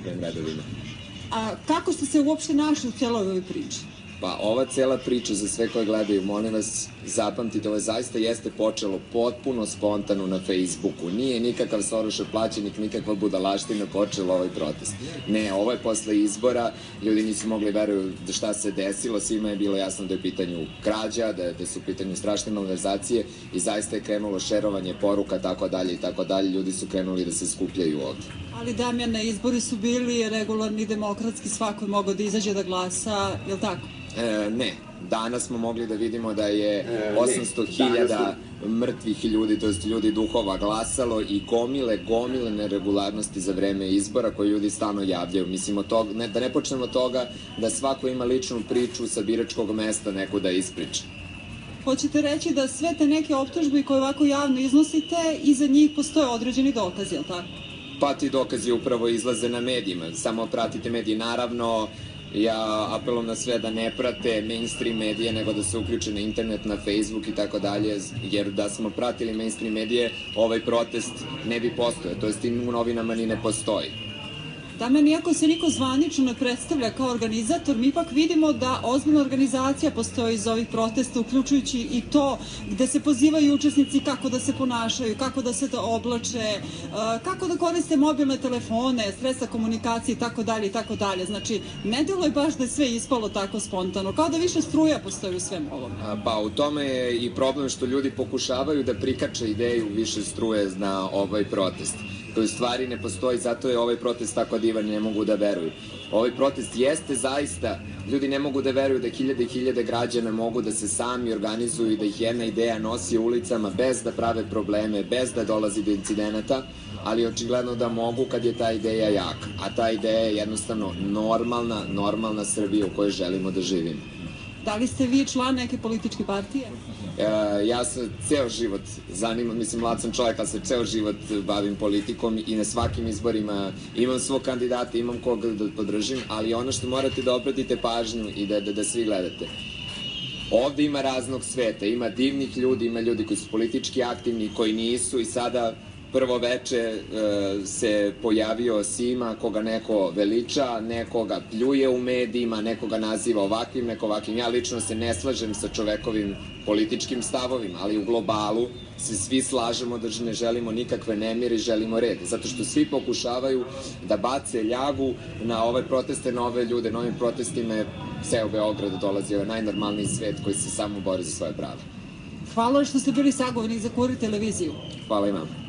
svojim redovima. A kako ste se uopšte našli u cijeloj ovoj priči? Pa ova cela priča za sve koje gledaju, molim vas, zapamtite, ovo zaista jeste počelo potpuno spontano na Facebooku. Nije nikakav Sorošev plaćenik, nikakva budalaština počela ovaj protest. Ne, ovo je posle izbora, ljudi nisu mogli veruju šta se desilo, svima je bilo jasno da je u pitanju krađa, da su u pitanju strašne malverzacije i zaista je krenulo šerovanje poruka, tako dalje i tako dalje, ljudi su krenuli da se skupljaju ovde. Ali, Damjane, izbori su bili regularni, demokratski, svako je mogao da izađe da glasa, je li tako? Ne. Danas smo mogli da vidimo da je 800.000 mrtvih ljudi, to jest ljudi duhova, glasalo i gomile neregularnosti za vreme izbora koje ljudi stalno javljaju. Mislim, da ne počnemo od toga da svako ima ličnu priču sa biračkog mesta neku da ispriča. Hoćete reći da sve te neke optužbe koje ovako javno iznosite, iza njih postoje određeni dokazi, je li tako? Pa ti dokazi upravo izlaze na medijima. Samo pratite medije. Naravno, ja apelujem na sve da ne prate mainstream medije, nego da se uključe na internet, na Facebook i tako dalje, jer da smo pratili mainstream medije, ovaj protest ne bi postojao, to jest i u novinama ni ne postoji. Damjan, iako se niko zvanično ne predstavlja kao organizator, mi ipak vidimo da ozbiljna organizacija postoji iz ovih protesta, uključujući i to gde se pozivaju učesnici kako da se ponašaju, kako da se oblače, kako da koriste mobilne telefone, sredstva komunikacije i tako dalje i tako dalje. Znači, ne delo je baš da je sve ispalo tako spontano, kao da više struja postoji u svem ovom. Pa u tome je i problem što ljudi pokušavaju da prikače ideju više struje na ovaj protest. To u stvari ne postoji, zato je ovaj protest tako divan i ne mogu da veruju. Ovaj protest jeste zaista, ljudi ne mogu da veruju da hiljade i hiljade građana mogu da se sami organizuju i da ih jedna ideja nosi ulicama bez da prave probleme, bez da dolazi do incidenata, ali očigledno da mogu kad je ta ideja jaka. A ta ideja je jednostavno normalna Srbija u kojoj želimo da živimo. Da li ste vi član neke političke partije? Ja se ceo život zanimam, mislim, mlad sam čovjek, ali se ceo život bavim politikom i na svakim izborima imam svog kandidata, imam koga da podržim, ali ono što morate da obratite pažnju i da svi gledate. Ovde ima raznog sveta, ima divnih ljudi, ima ljudi koji su politički aktivni, koji nisu i sada prvo veče se pojavio Sima koga neko veliča, nekoga pljuje u medijima, nekoga naziva ovakvim, neko ovakvim. Ja lično se ne slažem sa čovekovim političkim stavovima, ali u globalu se svi slažemo da ne želimo nikakve nemire i želimo red. Zato što svi pokušavaju da bace ljagu na ove proteste, na ove ljude. Na ovim protestima je ceo Beograd dolazi, ovo je najnormalniji svet koji se samo bori za svoje prava. Hvala što ste bili sagovornik za Kurir televiziju. Hvala i vam.